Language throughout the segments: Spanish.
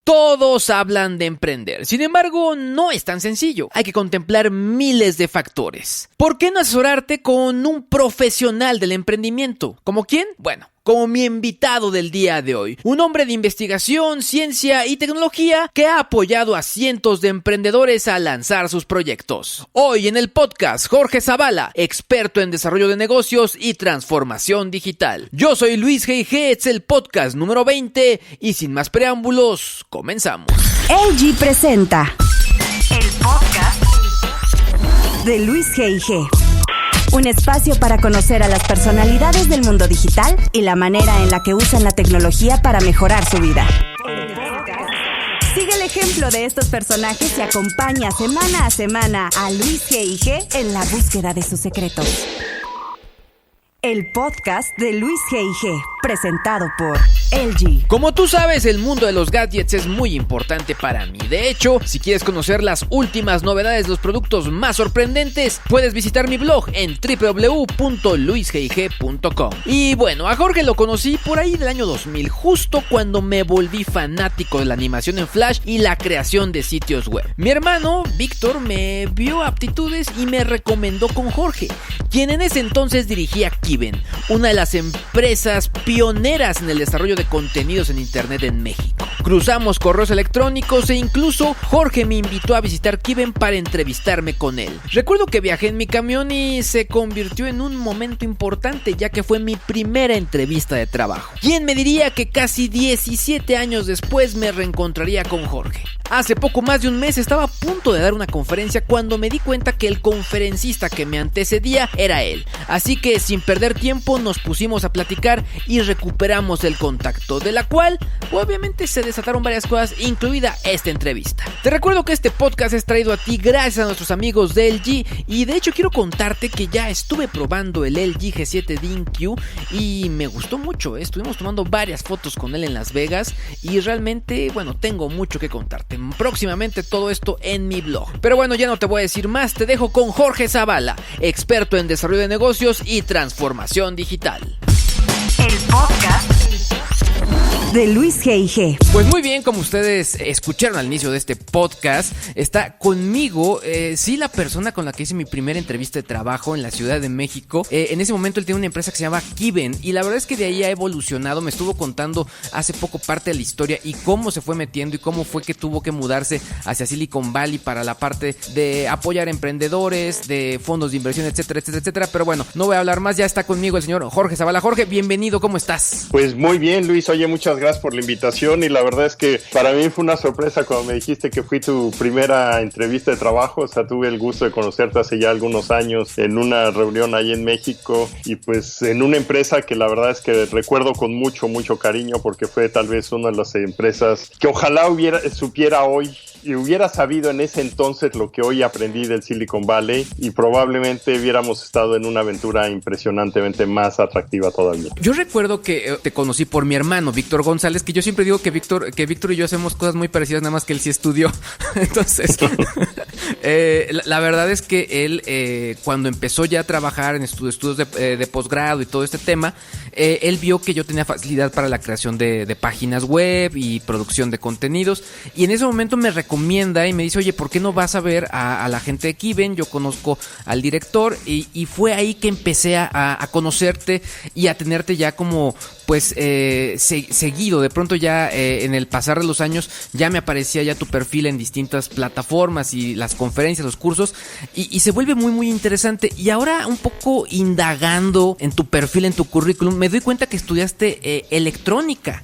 Todos hablan de emprender, sin embargo, no es tan sencillo. Hay que contemplar miles de factores. ¿Por qué no asesorarte con un profesional del emprendimiento? ¿Como quién? Bueno, como mi invitado del día de hoy, un hombre de investigación, ciencia y tecnología que ha apoyado a cientos de emprendedores a lanzar sus proyectos. Hoy en el podcast, Jorge Zavala, experto en desarrollo de negocios y transformación digital. Yo soy Luis G.I.G., es el podcast número 20 y sin más preámbulos, comenzamos. LG presenta el podcast de Luis G.I.G., un espacio para conocer a las personalidades del mundo digital y la manera en la que usan la tecnología para mejorar su vida. Sigue el ejemplo de estos personajes y acompaña semana a semana a Luis G.I.G. en la búsqueda de sus secretos. El podcast de Luis G.I.G., presentado por LG. Como tú sabes, el mundo de los gadgets es muy importante para mí. De hecho, si quieres conocer las últimas novedades de los productos más sorprendentes, puedes visitar mi blog en www.luisgig.com. Y bueno, a Jorge lo conocí por ahí del año 2000, justo cuando me volví fanático de la animación en Flash y la creación de sitios web. Mi hermano, Víctor, me vio aptitudes y me recomendó con Jorge, quien en ese entonces dirigía Kiven, una de las empresas pioneras en el desarrollo de contenidos en internet en México. Cruzamos correos electrónicos e incluso Jorge me invitó a visitar Kiven para entrevistarme con él. Recuerdo que viajé en mi camión y se convirtió en un momento importante, ya que fue mi primera entrevista de trabajo. ¿Quién me diría que casi 17 años después me reencontraría con Jorge? Hace poco más de un mes estaba a punto de dar una conferencia cuando me di cuenta que el conferencista que me antecedía era él. Así que sin perder tiempo nos pusimos a platicar y recuperamos el contacto, de la cual obviamente se desataron varias cosas, incluida esta entrevista. Te recuerdo que este podcast es traído a ti gracias a nuestros amigos de LG y de hecho quiero contarte que ya estuve probando el LG G7 DinQ y me gustó mucho. Estuvimos tomando varias fotos con él en Las Vegas y realmente, bueno, tengo mucho que contarte. Próximamente todo esto en mi blog. Pero bueno, ya no te voy a decir más, te dejo con Jorge Zavala, experto en desarrollo de negocios y transformación digital. El podcast de Luis G.I.G. Pues muy bien, como ustedes escucharon al inicio de este podcast, está conmigo, sí, la persona con la que hice mi primera entrevista de trabajo en la Ciudad de México. En ese momento él tiene una empresa que se llama Kiven y la verdad es que de ahí ha evolucionado. Me estuvo contando hace poco parte de la historia y cómo se fue metiendo y cómo fue que tuvo que mudarse hacia Silicon Valley para la parte de apoyar emprendedores, de fondos de inversión, etcétera, etcétera, etcétera. Pero bueno, no voy a hablar más, ya está conmigo el señor Jorge Zavala. Jorge, bienvenido, ¿cómo estás? Pues muy bien, Luis, oye, muchas gracias por la invitación y la verdad es que para mí fue una sorpresa cuando me dijiste que fui tu primera entrevista de trabajo. O sea, tuve el gusto de conocerte hace ya algunos años en una reunión ahí en México y pues en una empresa que la verdad es que recuerdo con mucho cariño porque fue tal vez una de las empresas que ojalá supiera hoy y hubiera sabido en ese entonces lo que hoy aprendí del Silicon Valley y probablemente hubiéramos estado en una aventura impresionantemente más atractiva todavía. Yo recuerdo que te conocí por mi hermano, Víctor González, que yo siempre digo que Víctor y yo hacemos cosas muy parecidas, nada más que él sí estudió. Entonces, la verdad es que él, cuando empezó ya a trabajar en estudios de posgrado y todo este tema, él vio que yo tenía facilidad para la creación de páginas web y producción de contenidos y en ese momento me recomienda y me dice, oye, ¿por qué no vas a ver a la gente de Kiven? Yo conozco al director y fue ahí que empecé a conocerte y a tenerte ya como pues seguido. De pronto ya en el pasar de los años ya me aparecía ya tu perfil en distintas plataformas y las conferencias, los cursos y se vuelve muy interesante. Y ahora un poco indagando en tu perfil, en tu currículum, me doy cuenta que estudiaste electrónica.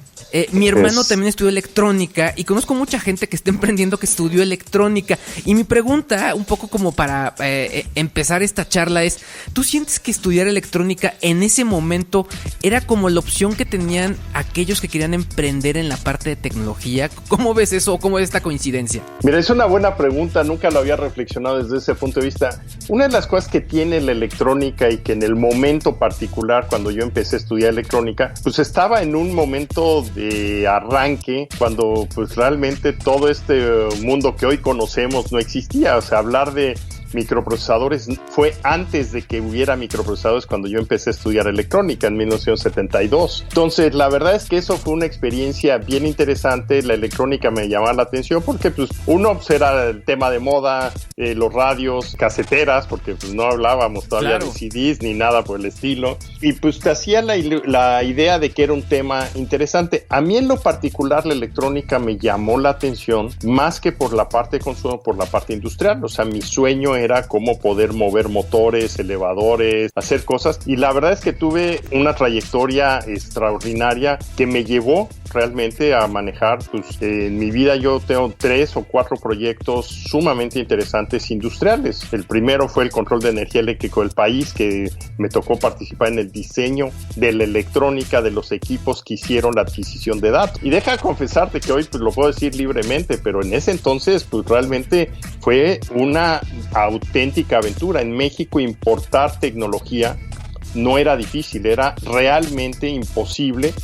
Mi hermano también estudió electrónica y conozco mucha gente que está emprendiendo que estudió electrónica. Y mi pregunta, un poco como para empezar esta charla es, ¿tú sientes que estudiar electrónica en ese momento era como la opción que tenían aquellos que querían emprender en la parte de tecnología? ¿Cómo ves eso o cómo ves esta coincidencia? Mira, es una buena pregunta, nunca lo había reflexionado desde ese punto de vista. Una de las cosas que tiene la electrónica y que en el momento particular, cuando yo empecé a estudiar electrónica, pues estaba en un momento de arranque, cuando pues realmente todo este mundo que hoy conocemos no existía. O sea, hablar de microprocesadores fue antes de que hubiera microprocesadores cuando yo empecé a estudiar electrónica en 1972. Entonces, la verdad es que eso fue una experiencia bien interesante. La electrónica me llamaba la atención porque pues uno pues, era el tema de moda, los radios, caseteras, porque pues no hablábamos todavía de CDs ni nada por el estilo, y pues te hacía la idea de que era un tema interesante. A mí en lo particular la electrónica me llamó la atención más que por la parte de consumo, por la parte industrial. O sea, mi sueño era cómo poder mover motores, elevadores, hacer cosas, y la verdad es que tuve una trayectoria extraordinaria que me llevó realmente a manejar, pues en mi vida yo tengo 3 o 4 proyectos sumamente interesantes industriales. El primero fue el control de energía eléctrica del país, que me tocó participar en el diseño de la electrónica de los equipos que hicieron la adquisición de datos. Y deja confesarte que hoy pues lo puedo decir libremente, pero en ese entonces pues realmente fue una auténtica aventura. En México importar tecnología no era difícil, era realmente imposible.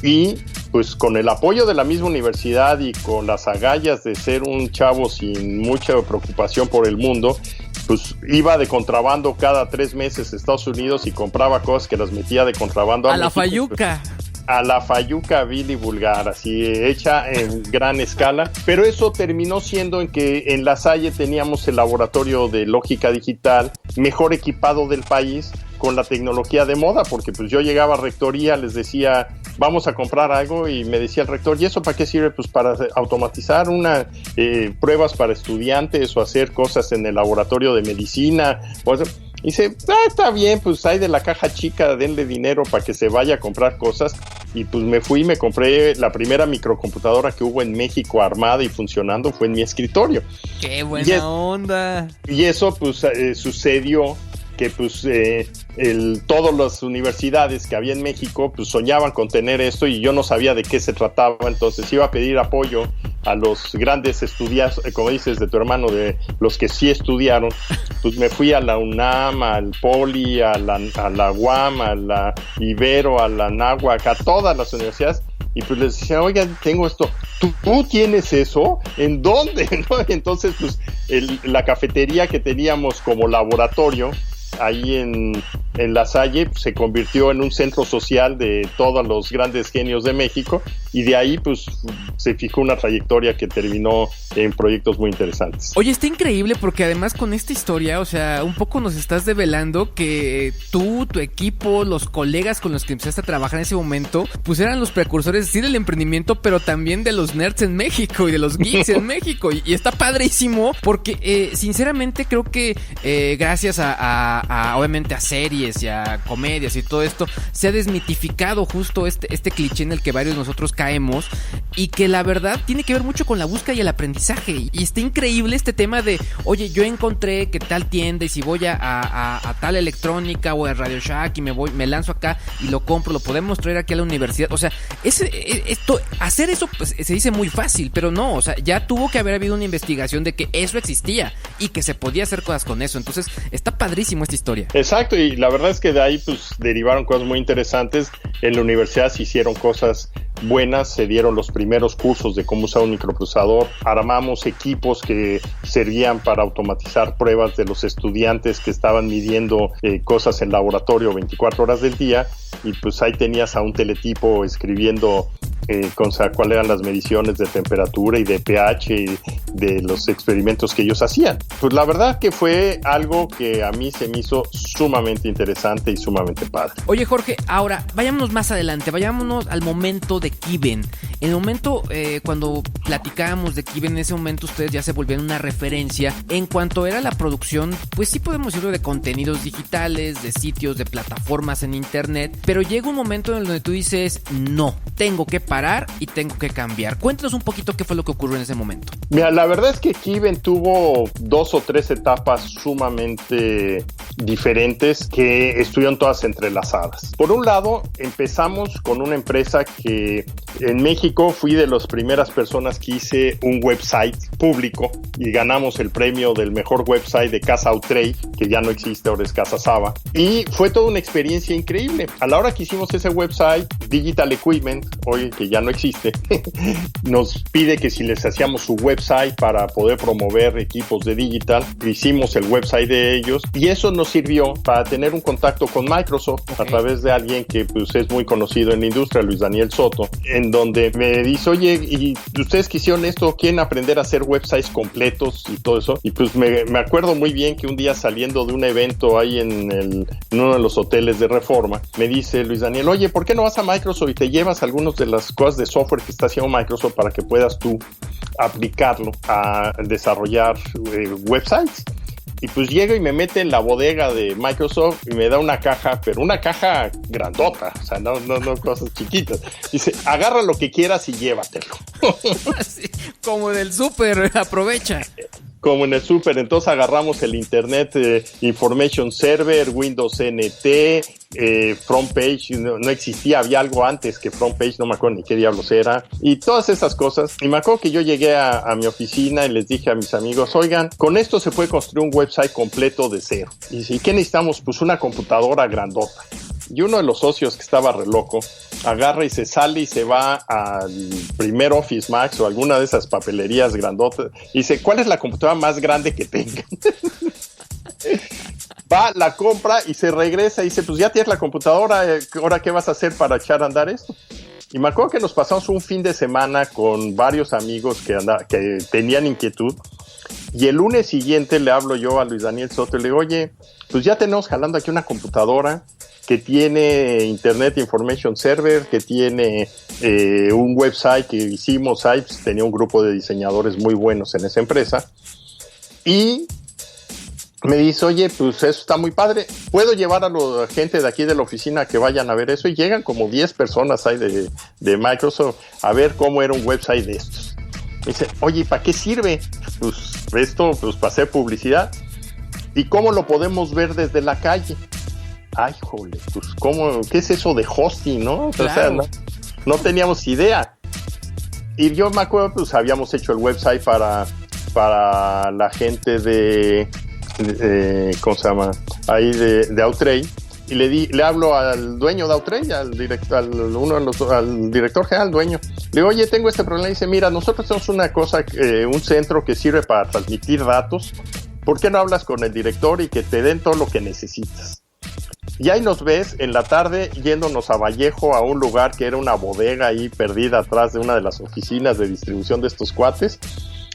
Y pues con el apoyo de la misma universidad y con las agallas de ser un chavo sin mucha preocupación por el mundo, pues iba de contrabando cada 3 meses a Estados Unidos y compraba cosas que las metía de contrabando a la México, fayuca. Pues, a la fayuca vil y vulgar, así hecha en gran escala. Pero eso terminó siendo en que en La Salle teníamos el laboratorio de lógica digital mejor equipado del país con la tecnología de moda, porque pues yo llegaba a rectoría, les decía, vamos a comprar algo, y me decía el rector, ¿y eso para qué sirve? Pues para automatizar pruebas para estudiantes o hacer cosas en el laboratorio de medicina. Y dice, está bien, pues hay de la caja chica, denle dinero para que se vaya a comprar cosas. Y pues me fui y me compré la primera microcomputadora que hubo en México armada y funcionando, fue en mi escritorio. ¡Qué buena onda! Y eso pues sucedió que pues todas las universidades que había en México pues soñaban con tener esto, y yo no sabía de qué se trataba. Entonces iba a pedir apoyo a los grandes estudiantes, como dices de tu hermano, de los que sí estudiaron. Pues me fui a la UNAM, al Poli, a la UAM, a la Ibero, a la Anáhuac, a todas las universidades. Y pues les decía, oiga, tengo esto. ¿Tú tienes eso? ¿En dónde? ¿No? Entonces, pues la cafetería que teníamos como laboratorio ahí en La Salle pues, se convirtió en un centro social de todos los grandes genios de México, y de ahí pues se fijó una trayectoria que terminó en proyectos muy interesantes. Oye, está increíble porque además con esta historia, o sea, un poco nos estás develando que tú, tu equipo, los colegas con los que empezaste a trabajar en ese momento, pues eran los precursores, sí, del emprendimiento, pero también de los nerds en México y de los geeks en México, y está padrísimo porque sinceramente creo que gracias obviamente a series y a comedias y todo esto, se ha desmitificado justo este cliché en el que varios de nosotros caemos, y que la verdad tiene que ver mucho con la búsqueda y el aprendizaje. Y está increíble este tema de, oye, yo encontré que tal tienda, y si voy a tal electrónica o a Radio Shack y me lanzo acá y lo compro, lo podemos traer aquí a la universidad. O sea, hacer eso pues, se dice muy fácil, pero no, o sea, ya tuvo que haber habido una investigación de que eso existía y que se podía hacer cosas con eso. Entonces está padrísimo esta historia. Exacto, y la verdad es que de ahí pues derivaron cosas muy interesantes. En la universidad se hicieron cosas buenas, se dieron los primeros cursos de cómo usar un microprocesador, armamos equipos que servían para automatizar pruebas de los estudiantes que estaban midiendo cosas en laboratorio 24 horas del día, y pues ahí tenías a un teletipo escribiendo cuáles eran las mediciones de temperatura y de pH y de los experimentos que ellos hacían. Pues la verdad que fue algo que a mí se me hizo sumamente interesante y sumamente padre. Oye, Jorge, ahora vayámonos más adelante, vayámonos al momento de Kiven. En el momento cuando platicábamos de Kiven, en ese momento ustedes ya se volvieron una referencia en cuanto era la producción, pues sí podemos decirlo, de contenidos digitales, de sitios, de plataformas en internet, pero llega un momento en el donde tú dices, no, tengo que parar y tengo que cambiar. Cuéntanos un poquito qué fue lo que ocurrió en ese momento. Mira, la verdad es que Kiven tuvo 2 o 3 etapas sumamente diferentes que estuvieron todas entrelazadas. Por un lado, empezamos con una empresa que en México fui de las primeras personas que hice un website público y ganamos el premio del mejor website de Casa Outrage, que ya no existe, ahora es Casa Saba. Y fue toda una experiencia increíble. A la hora que hicimos ese website, Digital Equipment, hoy que ya no existe, nos pide que si les hacíamos su website para poder promover equipos de digital. Hicimos el website de ellos y eso nos sirvió para tener un contacto con Microsoft a través de alguien que pues es muy conocido en la industria, Luis Daniel Soto, en donde me dice, oye, ¿y ustedes que hicieron esto? ¿Quieren aprender a hacer websites completos y todo eso? Y pues me acuerdo muy bien que un día saliendo de un evento ahí en uno de los hoteles de Reforma, me dice Luis Daniel, oye, ¿por qué no vas a Microsoft y te llevas algunas de las cosas de software que está haciendo Microsoft para que puedas tú aplicarlo a desarrollar websites? Y pues llego y me mete en la bodega de Microsoft y me da una caja, pero una caja grandota, o sea, no cosas chiquitas. Dice, agarra lo que quieras y llévatelo. Sí, como del súper, aprovecha. Como en el súper, entonces agarramos el Internet Information Server, Windows NT, Front Page, no existía, había algo antes que Front Page, no me acuerdo ni qué diablos era, y todas esas cosas. Y me acuerdo que yo llegué a mi oficina y les dije a mis amigos, oigan, con esto se puede construir un website completo de cero. Y dice, ¿y qué necesitamos? Pues una computadora grandota. Y uno de los socios que estaba re loco, agarra y se sale y se va al primer Office Max o alguna de esas papelerías grandotas y dice, ¿cuál es la computadora más grande que tengan? Va, la compra y se regresa y dice, pues ya tienes la computadora, ¿ahora qué vas a hacer para echar a andar esto? Y me acuerdo que nos pasamos un fin de semana con varios amigos que tenían inquietud. Y el lunes siguiente le hablo yo a Luis Daniel Soto y le digo, oye, pues ya tenemos jalando aquí una computadora que tiene Internet Information Server, que tiene un website que hicimos, tenía un grupo de diseñadores muy buenos en esa empresa. Y me dice, oye, pues eso está muy padre, ¿puedo llevar a la gente de aquí de la oficina que vayan a ver eso? Y llegan como 10 personas ahí de Microsoft a ver cómo era un website de estos. Me dice, oye, ¿para qué sirve? Pues esto, pues para hacer publicidad. ¿Y cómo lo podemos ver desde la calle? Ay, jole, pues ¿cómo? ¿Qué es eso de hosting, no? Claro. O sea, no teníamos idea. Y yo me acuerdo, pues habíamos hecho el website para la gente de ¿cómo se llama? Ahí de Outrage. Y le hablo al dueño de Outrage, al director general, dueño. Le digo, oye, tengo este problema. Y dice, mira, nosotros tenemos una cosa, un centro que sirve para transmitir datos. ¿Por qué no hablas con el director y que te den todo lo que necesitas? Y ahí nos ves en la tarde yéndonos a Vallejo, a un lugar que era una bodega ahí perdida atrás de una de las oficinas de distribución de estos cuates,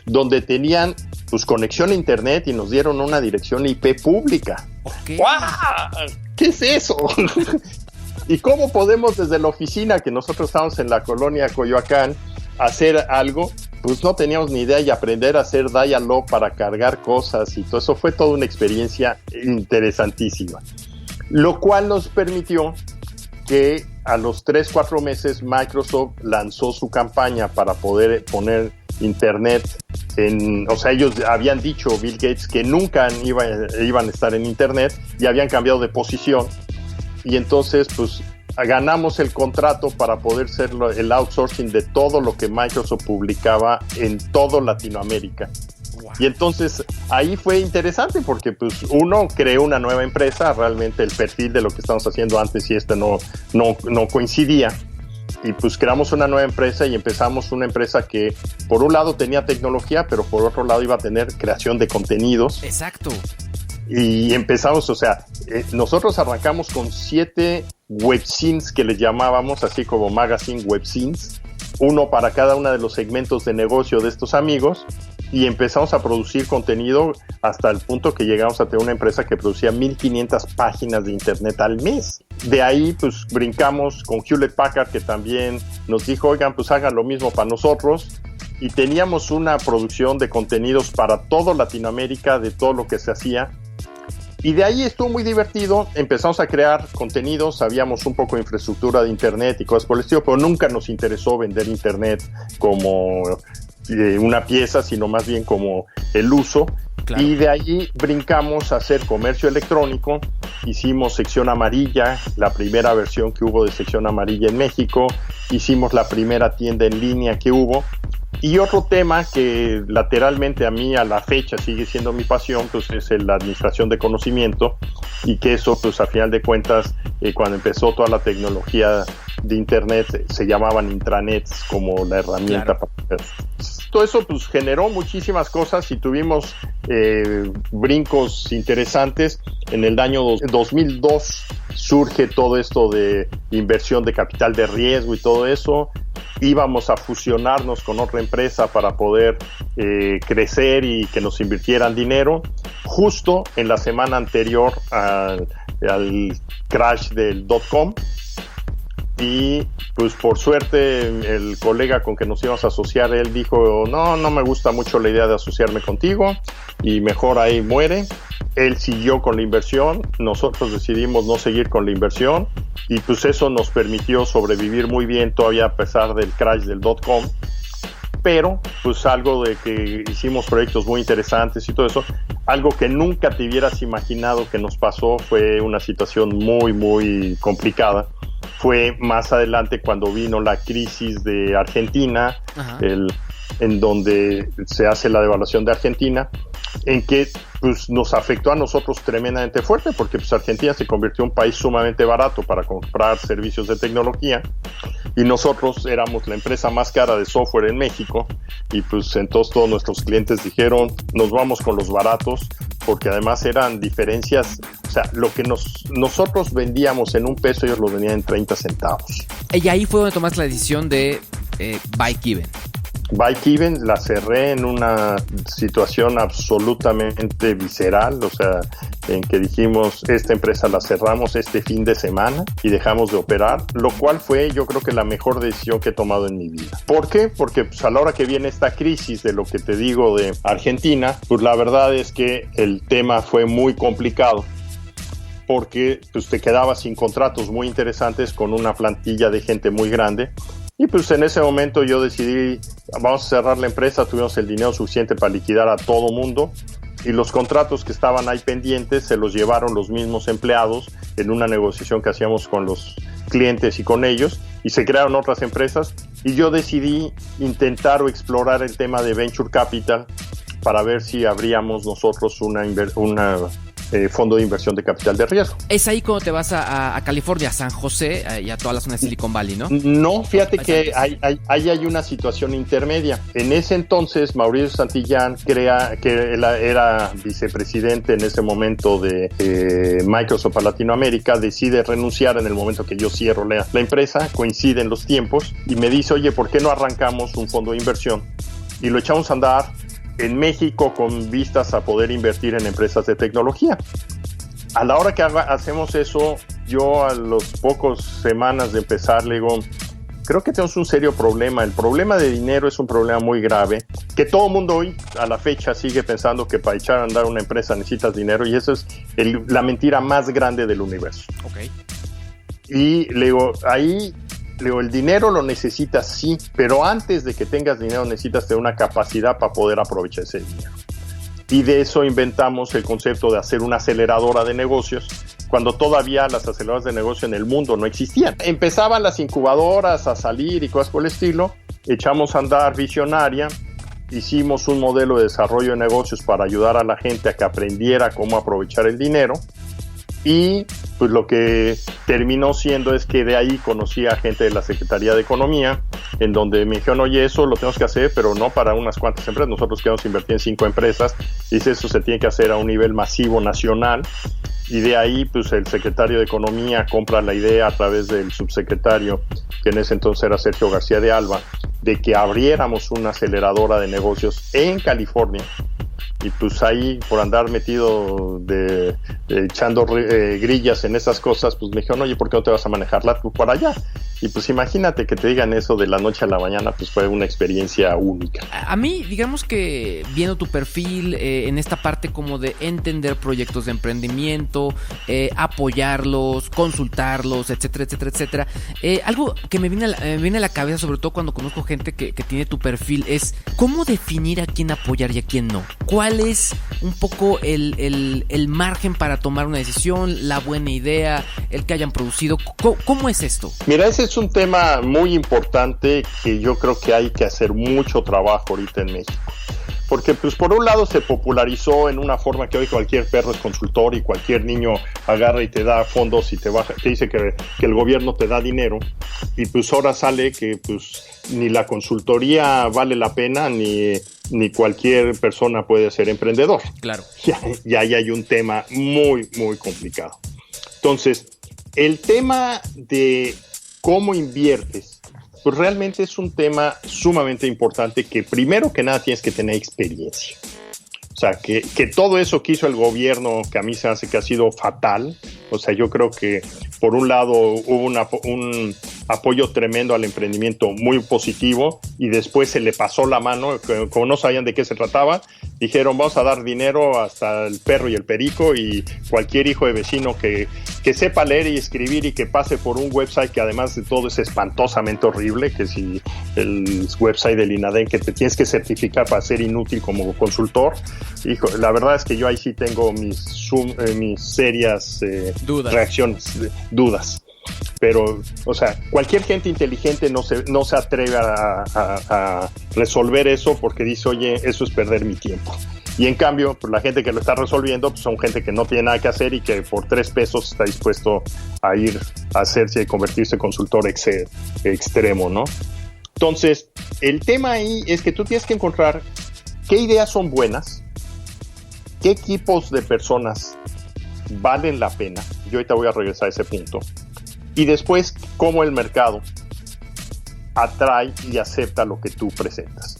donde tenían pues conexión a internet y nos dieron una dirección IP pública. Okay. ¡Guau! ¿Qué es eso? ¿Y cómo podemos desde la oficina, que nosotros estamos en la colonia Coyoacán, hacer algo? Pues no teníamos ni idea, y aprender a hacer dial-up para cargar cosas y todo eso fue toda una experiencia interesantísima. Lo cual nos permitió que a los 3-4 meses Microsoft lanzó su campaña para poder poner internet o sea, ellos habían dicho, Bill Gates, que nunca iban a estar en internet y habían cambiado de posición, y entonces pues ganamos el contrato para poder ser el outsourcing de todo lo que Microsoft publicaba en todo Latinoamérica. Wow. Y entonces ahí fue interesante porque pues uno creó una nueva empresa, realmente el perfil de lo que estábamos haciendo antes y no coincidía. Y pues creamos una nueva empresa y empezamos una empresa que por un lado tenía tecnología, pero por otro lado iba a tener creación de contenidos. Exacto. Y empezamos, o sea, nosotros arrancamos con 7 webzines que les llamábamos, así como magazine webzines, uno para cada uno de los segmentos de negocio de estos amigos, y empezamos a producir contenido hasta el punto que llegamos a tener una empresa que producía 1,500 páginas de internet al mes. De ahí pues brincamos con Hewlett Packard, que también nos dijo, oigan, pues hagan lo mismo para nosotros, y teníamos una producción de contenidos para toda Latinoamérica de todo lo que se hacía. Y de ahí estuvo muy divertido, empezamos a crear contenidos, sabíamos un poco de infraestructura de internet y cosas por el estilo, pero nunca nos interesó vender internet como una pieza, sino más bien como el uso. Claro. Y de allí brincamos a hacer comercio electrónico. Hicimos sección amarilla, la primera versión que hubo de sección amarilla en México. Hicimos la primera tienda en línea que hubo. Y otro tema que lateralmente a mí a la fecha sigue siendo mi pasión, pues es la administración de conocimiento, y que eso, pues a final de cuentas, cuando empezó toda la tecnología de internet, se llamaban intranets como la herramienta. Claro. Para todo eso pues generó muchísimas cosas y tuvimos brincos interesantes. En el año 2002 surge todo esto de inversión de capital de riesgo y todo eso. Íbamos a fusionarnos con otra empresa para poder crecer y que nos invirtieran dinero. Justo en la semana anterior al crash del .com. Y pues por suerte el colega con que nos íbamos a asociar, él dijo, no me gusta mucho la idea de asociarme contigo y mejor ahí muere. Él siguió con la inversión, nosotros decidimos no seguir con la inversión y pues eso nos permitió sobrevivir muy bien todavía a pesar del crash del .com. Pero pues algo de que hicimos proyectos muy interesantes y todo eso, algo que nunca te hubieras imaginado que nos pasó, fue una situación muy muy complicada. Fue más adelante cuando vino la crisis de Argentina, en donde se hace la devaluación de Argentina, en que pues, nos afectó a nosotros tremendamente fuerte, porque pues, Argentina se convirtió en un país sumamente barato para comprar servicios de tecnología, y nosotros éramos la empresa más cara de software en México, y pues entonces todos nuestros clientes dijeron, nos vamos con los baratos, porque además eran diferencias, o sea, lo que nosotros vendíamos en $1, ellos lo vendían en 30 centavos. Y ahí fue donde tomaste la decisión de buy Kiven. Buy Kiven la cerré en una situación absolutamente visceral, o sea, en que dijimos, esta empresa la cerramos este fin de semana y dejamos de operar, lo cual fue, yo creo que la mejor decisión que he tomado en mi vida. ¿Por qué? Porque pues, a la hora que viene esta crisis de lo que te digo de Argentina, pues la verdad es que el tema fue muy complicado, porque pues, te quedabas sin contratos muy interesantes con una plantilla de gente muy grande. Y pues en ese momento yo decidí, vamos a cerrar la empresa, tuvimos el dinero suficiente para liquidar a todo mundo, y los contratos que estaban ahí pendientes se los llevaron los mismos empleados en una negociación que hacíamos con los clientes y con ellos, y se crearon otras empresas, y yo decidí intentar o explorar el tema de Venture Capital para ver si abríamos nosotros una fondo de inversión de capital de riesgo. Es ahí cuando te vas a California, a San José y a toda la zona de Silicon Valley, ¿no? No, fíjate que ahí hay una situación intermedia. En ese entonces, Mauricio Santillán crea, que él era vicepresidente en ese momento de Microsoft para Latinoamérica, decide renunciar en el momento que yo cierro la empresa, coinciden los tiempos, y me dice, oye, ¿por qué no arrancamos un fondo de inversión? Y lo echamos a andar en México con vistas a poder invertir en empresas de tecnología. A la hora que hacemos eso, yo a los pocos semanas de empezar le digo, creo que tenemos un serio problema. El problema de dinero es un problema muy grave, que todo el mundo hoy a la fecha sigue pensando que para echar a andar una empresa necesitas dinero, y eso es la mentira más grande del universo. Okay. Y le digo, el dinero lo necesitas, sí, pero antes de que tengas dinero necesitas tener una capacidad para poder aprovechar ese dinero. Y de eso inventamos el concepto de hacer una aceleradora de negocios, cuando todavía las aceleradoras de negocio en el mundo no existían. Empezaban las incubadoras a salir y cosas por el estilo, echamos a andar Visionaria, hicimos un modelo de desarrollo de negocios para ayudar a la gente a que aprendiera cómo aprovechar el dinero. Y pues lo que terminó siendo es que de ahí conocí a gente de la Secretaría de Economía, en donde me dijeron, oye, eso lo tenemos que hacer, pero no para unas cuantas empresas. Nosotros queremos invertir en 5 empresas, y eso se tiene que hacer a un nivel masivo nacional. Y de ahí, pues el secretario de Economía compra la idea a través del subsecretario, que en ese entonces era Sergio García de Alba, de que abriéramos una aceleradora de negocios en California. Y pues ahí, por andar metido echando grillas en esas cosas, pues me dijeron, oye, ¿por qué no te vas a manejarla tú para allá? Y pues imagínate que te digan eso de la noche a la mañana, pues fue una experiencia única. A mí, digamos que viendo tu perfil en esta parte como de entender proyectos de emprendimiento, apoyarlos, consultarlos, etcétera, etcétera, etcétera. Algo que me viene a la cabeza, sobre todo cuando conozco gente que tiene tu perfil, es cómo definir a quién apoyar y a quién no. ¿cuál es un poco el margen para tomar una decisión, la buena idea, el que hayan producido? ¿Cómo es esto? Mira, ese es un tema muy importante que yo creo que hay que hacer mucho trabajo ahorita en México. Porque pues por un lado se popularizó en una forma que hoy cualquier perro es consultor y cualquier niño agarra y te da fondos y te dice que el gobierno te da dinero, y pues ahora sale que pues ni la consultoría vale la pena ni cualquier persona puede ser emprendedor. Claro. Ya hay un tema muy, muy complicado. Entonces, el tema de cómo inviertes, pues realmente es un tema sumamente importante que primero que nada tienes que tener experiencia. O sea, que todo eso que hizo el gobierno, que a mí se hace que ha sido fatal, o sea, yo creo que por un lado hubo un apoyo tremendo al emprendimiento muy positivo y después se le pasó la mano, como no sabían de qué se trataba, dijeron vamos a dar dinero hasta el perro y el perico y cualquier hijo de vecino que sepa leer y escribir y que pase por un website que además de todo es espantosamente horrible, que si el website del INADEM que te tienes que certificar para ser inútil como consultor. Hijo, la verdad es que yo ahí sí tengo mis serias dudas. Pero, o sea, cualquier gente inteligente no se atreve a resolver eso porque dice, oye, eso es perder mi tiempo. Y en cambio, pues la gente que lo está resolviendo pues son gente que no tiene nada que hacer y que por 3 pesos está dispuesto a ir a hacerse y convertirse en consultor extremo, ¿no? Entonces, el tema ahí es que tú tienes que encontrar qué ideas son buenas, qué equipos de personas valen la pena. Yo ahorita voy a regresar a ese punto. Y después, cómo el mercado atrae y acepta lo que tú presentas.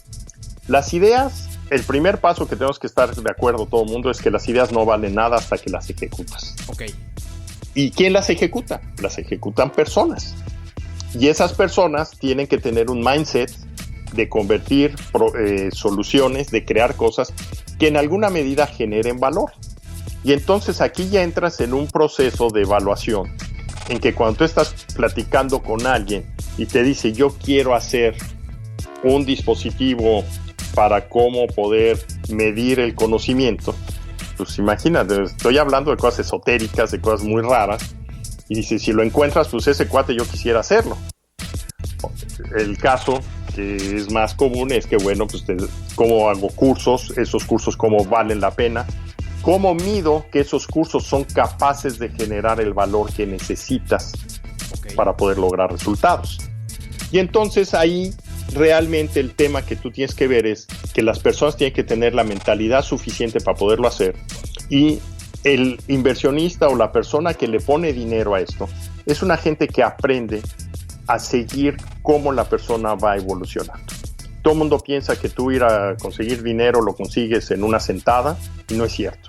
Las ideas, el primer paso que tenemos que estar de acuerdo todo el mundo es que las ideas no valen nada hasta que las ejecutas. Okay. ¿Y quién las ejecuta? Las ejecutan personas. Y esas personas tienen que tener un mindset de convertir soluciones, de crear cosas que en alguna medida generen valor. Y entonces aquí ya entras en un proceso de evaluación en que cuando tú estás platicando con alguien y te dice yo quiero hacer un dispositivo para cómo poder medir el conocimiento, pues imagínate, estoy hablando de cosas esotéricas, de cosas muy raras, y dice, si lo encuentras, pues ese cuate yo quisiera hacerlo. El caso que es más común es que, bueno, pues cómo hago cursos, esos cursos cómo valen la pena, cómo mido que esos cursos son capaces de generar el valor que necesitas para poder lograr resultados. Y entonces ahí realmente el tema que tú tienes que ver es que las personas tienen que tener la mentalidad suficiente para poderlo hacer, y el inversionista o la persona que le pone dinero a esto es una gente que aprende a seguir cómo la persona va evolucionando. Todo el mundo piensa que tú ir a conseguir dinero lo consigues en una sentada, y no es cierto.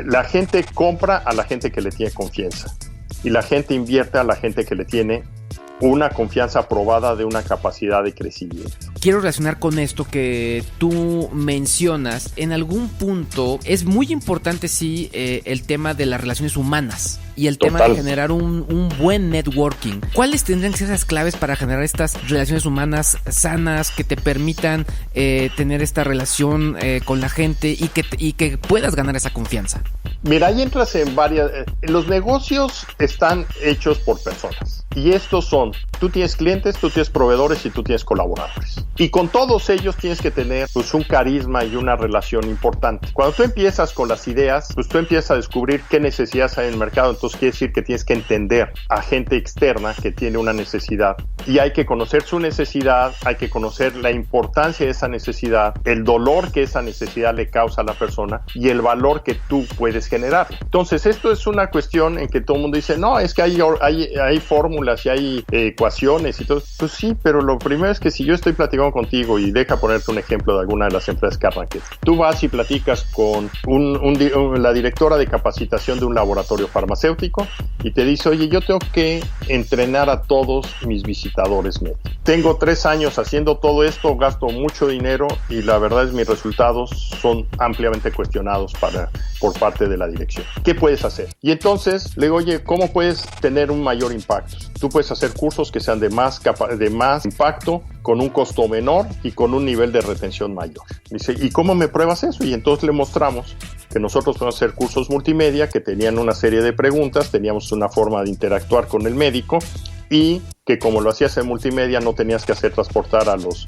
La gente compra a la gente que le tiene confianza, y la gente invierte a la gente que le tiene una confianza probada de una capacidad de crecimiento. Quiero relacionar con esto que tú mencionas. En algún punto es muy importante, sí, el tema de las relaciones humanas y el tema de generar un buen networking. ¿Cuáles tendrían que ser esas claves para generar estas relaciones humanas sanas que te permitan tener esta relación con la gente y que puedas ganar esa confianza? Mira, ahí entras en varias... los negocios están hechos por personas. Y estos son, tú tienes clientes, tú tienes proveedores y tú tienes colaboradores. Y con todos ellos tienes que tener pues un carisma y una relación importante. Cuando tú empiezas con las ideas, pues tú empiezas a descubrir qué necesidades hay en el mercado. Entonces quiere decir que tienes que entender a gente externa que tiene una necesidad. Y hay que conocer su necesidad, hay que conocer la importancia de esa necesidad, el dolor que esa necesidad le causa a la persona y el valor que tú puedes generar. Entonces esto es una cuestión en que todo el mundo dice, no, es que hay fórmulas y hay ecuaciones y todo. Pues sí, pero lo primero es que si yo estoy platicando contigo, y deja ponerte un ejemplo de alguna de las empresas que arranqué, tú vas y platicas con la directora de capacitación de un laboratorio farmacéutico y te dice, oye, yo tengo que entrenar a todos mis visitadores médicos. Tengo 3 años haciendo todo esto, gasto mucho dinero y la verdad es mis resultados son ampliamente cuestionados para por parte de la dirección. ¿Qué puedes hacer? Y entonces le digo, oye, ¿cómo puedes tener un mayor impacto? Tú puedes hacer cursos que sean de más impacto, con un costo menor y con un nivel de retención mayor. Dice, ¿y cómo me pruebas eso? Y entonces le mostramos que nosotros podemos hacer cursos multimedia que tenían una serie de preguntas, teníamos una forma de interactuar con el médico y que como lo hacías en multimedia no tenías que hacer transportar a los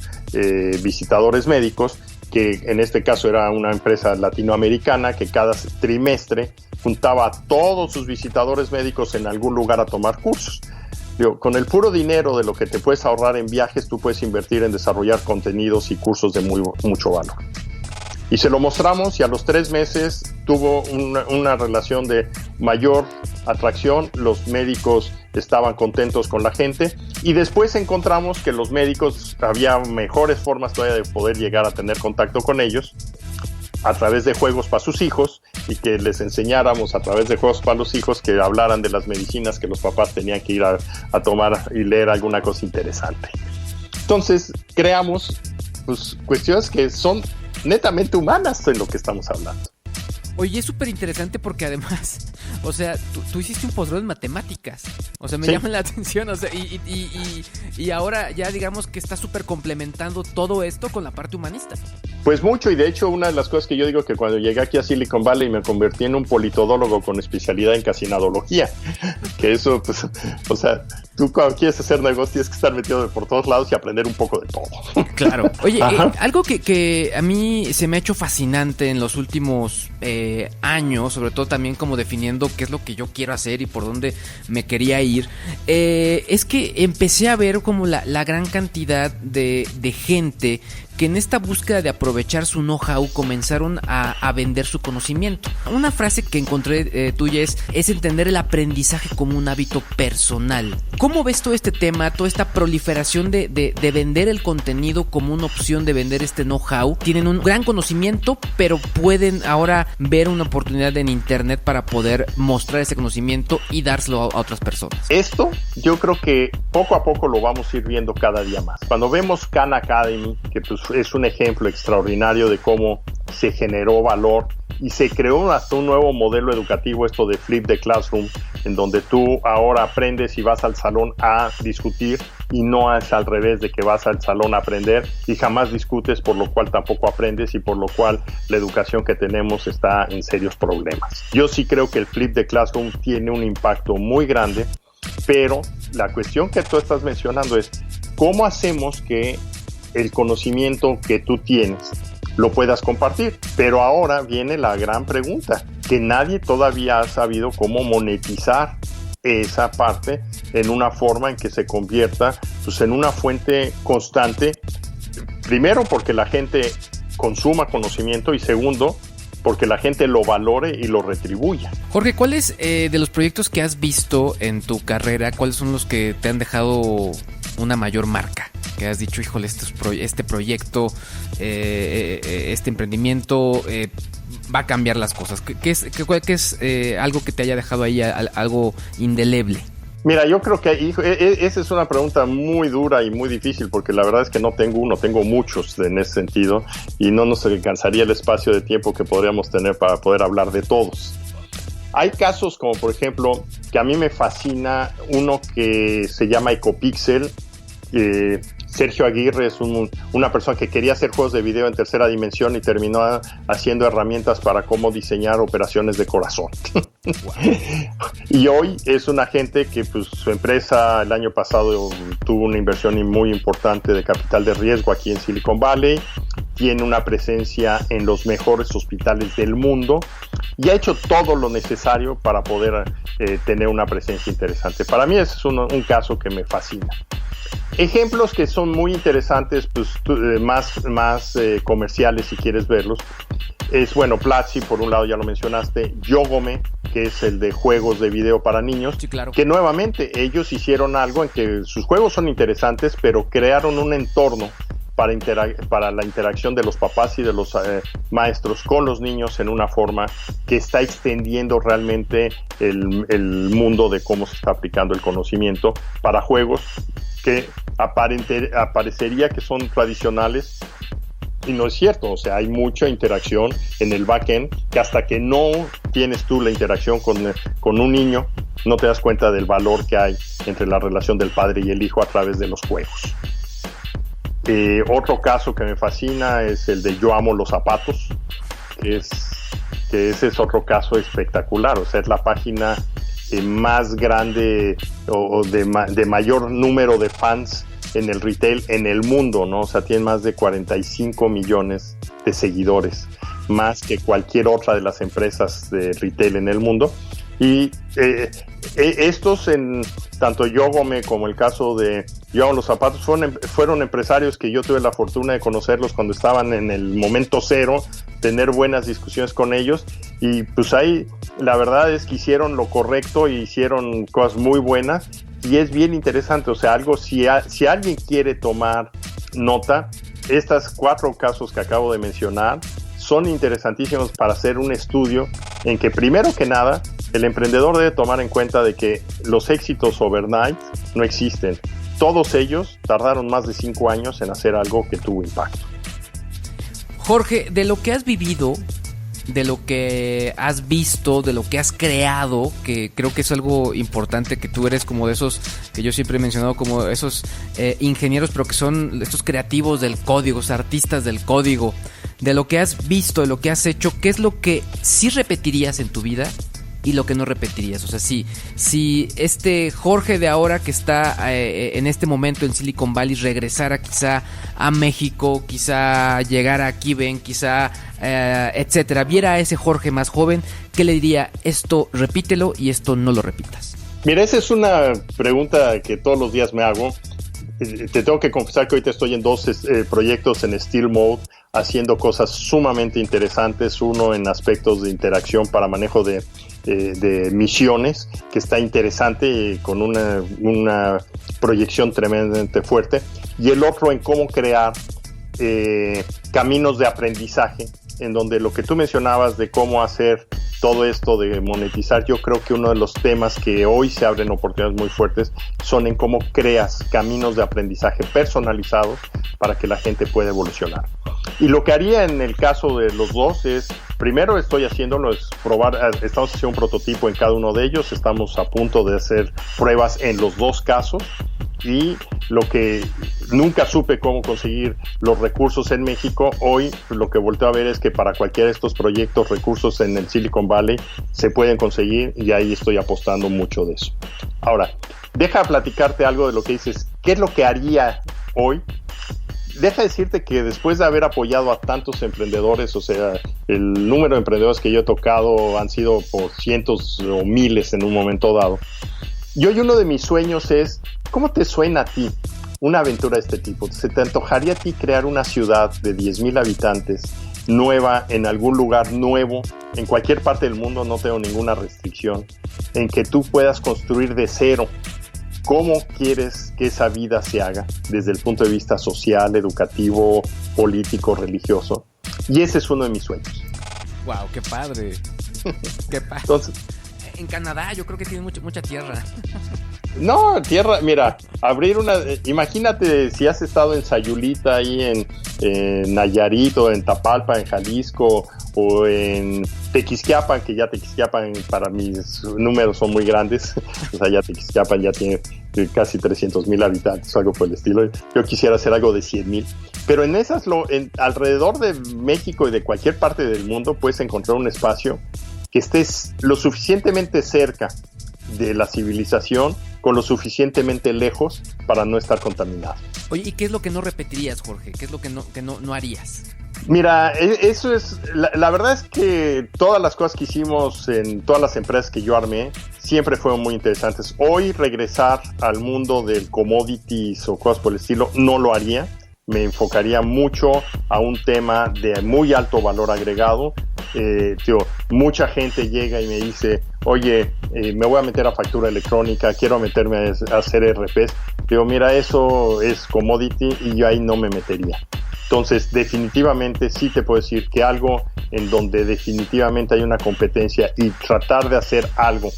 visitadores médicos, que en este caso era una empresa latinoamericana que cada trimestre juntaba a todos sus visitadores médicos en algún lugar a tomar cursos. Digo, con el puro dinero de lo que te puedes ahorrar en viajes, tú puedes invertir en desarrollar contenidos y cursos de mucho valor. Y se lo mostramos y a los 3 meses tuvo una relación de mayor atracción, los médicos estaban contentos con la gente y después encontramos que los médicos había mejores formas todavía de poder llegar a tener contacto con ellos a través de juegos para sus hijos y que les enseñáramos a través de juegos para los hijos que hablaran de las medicinas que los papás tenían que ir a tomar y leer alguna cosa interesante. Entonces creamos pues, cuestiones que son netamente humanas en lo que estamos hablando. Oye, es súper interesante porque además, o sea, tú hiciste un posgrado en matemáticas. O sea, me Sí. llama la atención, o sea, y ahora ya digamos que está súper complementando todo esto con la parte humanista. Pues mucho, y de hecho una de las cosas que yo digo que cuando llegué aquí a Silicon Valley me convertí en un politodólogo con especialidad en casinadología, que eso, pues, o sea, tú cuando quieres hacer negocio tienes que estar metido por todos lados y aprender un poco de todo. Claro. Oye, algo que a mí se me ha hecho fascinante en los últimos años, sobre todo también como definiendo qué es lo que yo quiero hacer y por dónde me quería ir, es que empecé a ver como la gran cantidad de gente que en esta búsqueda de aprovechar su know-how comenzaron a vender su conocimiento. Una frase que encontré tuya es entender el aprendizaje como un hábito personal. ¿Cómo ves todo este tema, toda esta proliferación de vender el contenido como una opción de vender este know-how? Tienen un gran conocimiento, pero pueden ahora ver una oportunidad en internet para poder mostrar ese conocimiento y dárselo a otras personas. Esto yo creo que poco a poco lo vamos a ir viendo cada día más. Cuando vemos Khan Academy, que pues es un ejemplo extraordinario de cómo se generó valor y se creó hasta un nuevo modelo educativo, esto de Flip the Classroom, en donde tú ahora aprendes y vas al salón a discutir y no es al revés de que vas al salón a aprender y jamás discutes, por lo cual tampoco aprendes y por lo cual la educación que tenemos está en serios problemas. Yo sí creo que el Flip the Classroom tiene un impacto muy grande, pero la cuestión que tú estás mencionando es ¿cómo hacemos que el conocimiento que tú tienes lo puedas compartir? Pero ahora viene la gran pregunta, que nadie todavía ha sabido cómo monetizar esa parte en una forma en que se convierta pues, en una fuente constante, primero porque la gente consuma conocimiento y segundo porque la gente lo valore y lo retribuya. Jorge, ¿cuáles de los proyectos que has visto en tu carrera, cuáles son los que te han dejado una mayor marca? Que has dicho, híjole, este proyecto, este emprendimiento va a cambiar las cosas. ¿Qué es algo que te haya dejado ahí algo indeleble? Mira, yo creo que esa es una pregunta muy dura y muy difícil porque la verdad es que no tengo uno, tengo muchos en ese sentido y no nos alcanzaría el espacio de tiempo que podríamos tener para poder hablar de todos. Hay casos como por ejemplo que a mí me fascina uno que se llama Ecopixel. Sergio Aguirre es una persona que quería hacer juegos de video en tercera dimensión y terminó haciendo herramientas para cómo diseñar operaciones de corazón. Wow. Y hoy es una gente que pues, su empresa el año pasado tuvo una inversión muy importante de capital de riesgo aquí en Silicon Valley, tiene una presencia en los mejores hospitales del mundo y ha hecho todo lo necesario para poder tener una presencia interesante. Para mí ese es un caso que me fascina. Ejemplos que son muy interesantes, pues más comerciales si quieres verlos, es bueno, Platzi, por un lado ya lo mencionaste, Yogome, que es el de juegos de video para niños, sí, claro. Que nuevamente ellos hicieron algo en que sus juegos son interesantes, pero crearon un entorno para la interacción de los papás y de los maestros con los niños en una forma que está extendiendo realmente el mundo de cómo se está aplicando el conocimiento para juegos que aparecería que son tradicionales, y no es cierto. O sea, hay mucha interacción en el backend que hasta que no tienes tú la interacción con un niño, no te das cuenta del valor que hay entre la relación del padre y el hijo a través de los juegos. Otro caso que me fascina es el de Yo Amo los Zapatos, que ese es otro caso espectacular. O sea, es la página más grande o de mayor número de fans en el retail en el mundo, ¿no? O sea, tiene más de 45 millones de seguidores, más que cualquier otra de las empresas de retail en el mundo. Y estos, tanto Yogome como el caso de Yo Amo los Zapatos, fueron empresarios que yo tuve la fortuna de conocerlos cuando estaban en el momento cero, tener buenas discusiones con ellos, y pues ahí la verdad es que hicieron lo correcto y hicieron cosas muy buenas, y es bien interesante. O sea, si alguien quiere tomar nota, estos 4 casos que acabo de mencionar son interesantísimos para hacer un estudio en que, primero que nada, el emprendedor debe tomar en cuenta de que los éxitos overnight no existen. Todos ellos tardaron más de 5 años en hacer algo que tuvo impacto. Jorge, de lo que has vivido, de lo que has visto, de lo que has creado, que creo que es algo importante, que tú eres como de esos que yo siempre he mencionado, como esos ingenieros, pero que son estos creativos del código, esos artistas del código. De lo que has visto, de lo que has hecho, ¿qué es lo que sí repetirías en tu vida y lo que no repetirías? O sea, si este Jorge de ahora que está en este momento en Silicon Valley regresara quizá a México, quizá llegara a Kiven, quizá etcétera, viera a ese Jorge más joven, ¿qué le diría? Esto repítelo y esto no lo repitas. Mira, esa es una pregunta que todos los días me hago. Te tengo que confesar que ahorita estoy en 2 proyectos en Stealth Mode, haciendo cosas sumamente interesantes. Uno en aspectos de interacción para manejo de misiones, que está interesante, con una proyección tremendamente fuerte, y el otro en cómo crear caminos de aprendizaje, en donde lo que tú mencionabas de cómo hacer todo esto de monetizar, yo creo que uno de los temas que hoy se abren oportunidades muy fuertes son en cómo creas caminos de aprendizaje personalizados para que la gente pueda evolucionar. Y lo que haría en el caso de los dos es, primero estoy haciéndolo, es probar, estamos haciendo un prototipo en cada uno de ellos, estamos a punto de hacer pruebas en los 2 casos, y lo que nunca supe cómo conseguir los recursos en México, hoy lo que volteo a ver es que para cualquiera de estos proyectos, recursos en el Silicon Valley se pueden conseguir, y ahí estoy apostando mucho de eso. Ahora, deja platicarte algo de lo que dices, ¿qué es lo que haría hoy? Deja decirte que después de haber apoyado a tantos emprendedores, o sea, el número de emprendedores que yo he tocado han sido por cientos o miles en un momento dado. Y hoy uno de mis sueños es, ¿cómo te suena a ti una aventura de este tipo? ¿Se te antojaría a ti crear una ciudad de 10,000 habitantes, nueva, en algún lugar nuevo, en cualquier parte del mundo, no tengo ninguna restricción, en que tú puedas construir de cero? ¿Cómo quieres que esa vida se haga desde el punto de vista social, educativo, político, religioso? Y ese es uno de mis sueños. ¡Wow! ¡Qué padre! ¡Qué padre! Entonces, en Canadá yo creo que tiene mucha tierra. No, tierra, mira, imagínate si has estado en Sayulita, ahí en Nayarit, o en Tapalpa, en Jalisco, o en Tequisquiapan, que ya Tequisquiapan para mis números son muy grandes, o sea, ya Tequisquiapan ya tiene casi 300,000 habitantes, algo por el estilo. Yo quisiera hacer algo de 100,000, pero alrededor de México y de cualquier parte del mundo puedes encontrar un espacio que estés lo suficientemente cerca de la civilización, con lo suficientemente lejos para no estar contaminado. Oye, ¿y qué es lo que no repetirías, Jorge? ¿Qué es lo que no harías? Mira, eso es, la verdad es que todas las cosas que hicimos en todas las empresas que yo armé siempre fueron muy interesantes. Hoy regresar al mundo del commodities o cosas por el estilo no lo haría. Me enfocaría mucho a un tema de muy alto valor agregado. Mucha gente llega y me dice, oye, me voy a meter a factura electrónica, quiero meterme a hacer RPs. Digo, mira, eso es commodity y yo ahí no me metería. Entonces, definitivamente sí te puedo decir que algo en donde definitivamente hay una competencia y tratar de hacer algo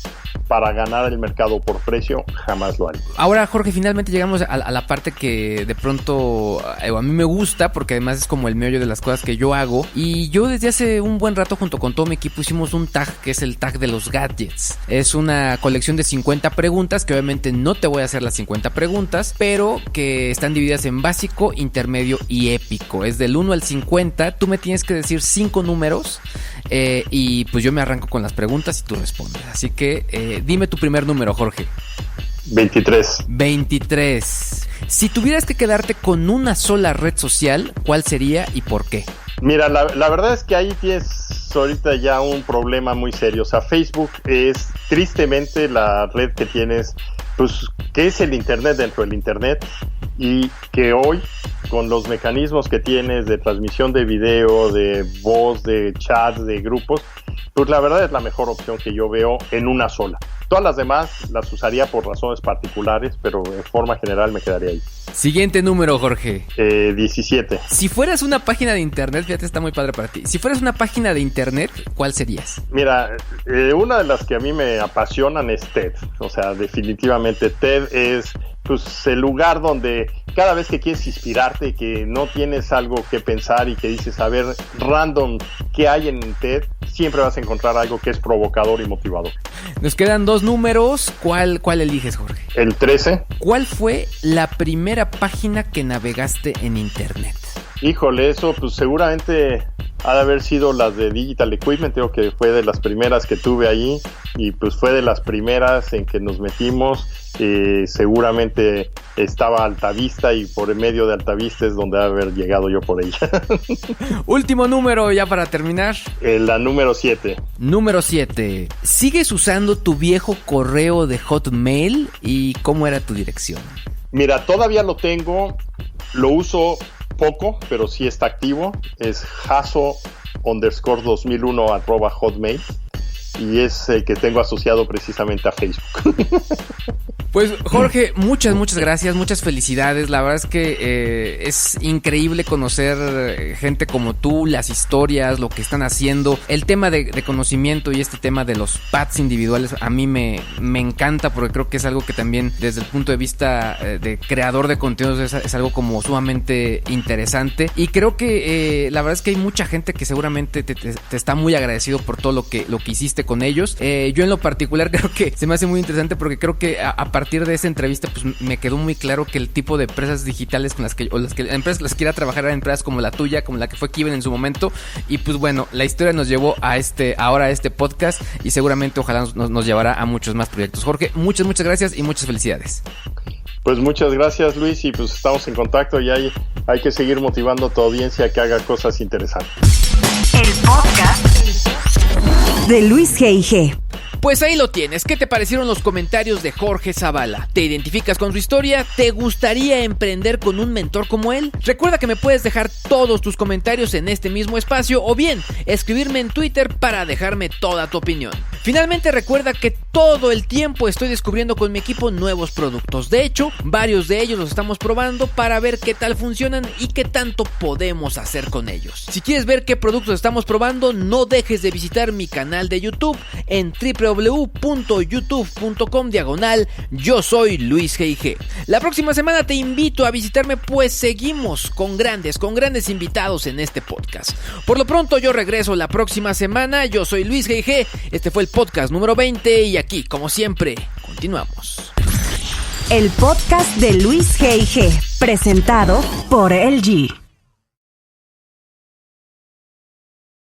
para ganar el mercado por precio, jamás lo haré. Ahora, Jorge, finalmente llegamos a la parte que de pronto a mí me gusta, porque además es como el meollo de las cosas que yo hago. Y yo desde hace un buen rato junto con todo mi equipo hicimos un tag que es el tag de los gadgets. Es una colección de 50 preguntas que obviamente no te voy a hacer las 50 preguntas, pero que están divididas en básico, intermedio y épico. Es del 1 al 50, tú me tienes que decir 5 números y pues yo me arranco con las preguntas y tú respondes. Así que dime tu primer número, Jorge. 23. 23. Si tuvieras que quedarte con una sola red social, ¿cuál sería y por qué? Mira, la verdad es que ahí tienes ahorita ya un problema muy serio. O sea, Facebook es tristemente la red que tienes, pues, que es el internet dentro del internet, y que hoy, con los mecanismos que tienes de transmisión de video, de voz, de chat, de grupos, pues la verdad es la mejor opción que yo veo en una sola. Todas las demás las usaría por razones particulares, pero en forma general me quedaría ahí. Siguiente número, Jorge. 17. Si fueras una página de internet, fíjate, está muy padre para ti. Si fueras una página de internet, ¿cuál serías? Mira, una de las que a mí me apasionan es TED. O sea, definitivamente TED es, pues, el lugar donde cada vez que quieres inspirarte, que no tienes algo que pensar y que dices, a ver, random, ¿qué hay en TED? Siempre vas a encontrar algo que es provocador y motivador. Nos quedan 2 números. ¿Cuál eliges, Jorge? El 13. ¿Cuál fue la primera página que navegaste en internet? Híjole, eso pues seguramente ha de haber sido las de Digital Equipment. Creo que fue de las primeras que tuve ahí, y pues fue de las primeras en que nos metimos. Seguramente estaba Altavista, y por el medio de Altavista es donde ha de haber llegado yo por ella. Último número ya para terminar. La número 7. Número 7. ¿Sigues usando tu viejo correo de Hotmail y cómo era tu dirección? Mira, todavía lo tengo, lo uso poco, pero sí está activo. Es jaso_2001 @hotmail, y es el que tengo asociado precisamente a Facebook. Pues Jorge, muchas gracias, muchas felicidades. La verdad es que es increíble conocer gente como tú, las historias, lo que están haciendo. El tema de conocimiento y este tema de los pads individuales a mí me encanta, porque creo que es algo que también desde el punto de vista de creador de contenidos es algo como sumamente interesante. Y creo que la verdad es que hay mucha gente que seguramente te está muy agradecido por todo lo que hiciste con ellos. Yo en lo particular creo que se me hace muy interesante, porque creo que a partir de esa entrevista pues me quedó muy claro que el tipo de empresas digitales con las que empresas las quiera trabajar eran empresas como la tuya, como la que fue Kiven en su momento. Y pues bueno, la historia nos llevó a este podcast, y seguramente ojalá nos llevará a muchos más proyectos. Jorge, muchas gracias y muchas felicidades. Pues muchas gracias, Luis, y pues estamos en contacto, y hay que seguir motivando a tu audiencia a que haga cosas interesantes. El podcast de Luis G.I.G. Pues ahí lo tienes. ¿Qué te parecieron los comentarios de Jorge Zavala? ¿Te identificas con su historia? ¿Te gustaría emprender con un mentor como él? Recuerda que me puedes dejar todos tus comentarios en este mismo espacio, o bien escribirme en Twitter para dejarme toda tu opinión. Finalmente, recuerda que todo el tiempo estoy descubriendo con mi equipo nuevos productos. De hecho, varios de ellos los estamos probando para ver qué tal funcionan y qué tanto podemos hacer con ellos. Si quieres ver qué productos estamos probando, no dejes de visitar mi canal de YouTube en www.youtube.com/Yo Soy Luis G.I.G. La próxima semana te invito a visitarme, pues seguimos con grandes invitados en este podcast. Por lo pronto yo regreso la próxima semana. Yo soy Luis G.I.G. Este fue el podcast número 20, y aquí, como siempre, continuamos. El podcast de Luis G.I.G. presentado por LG.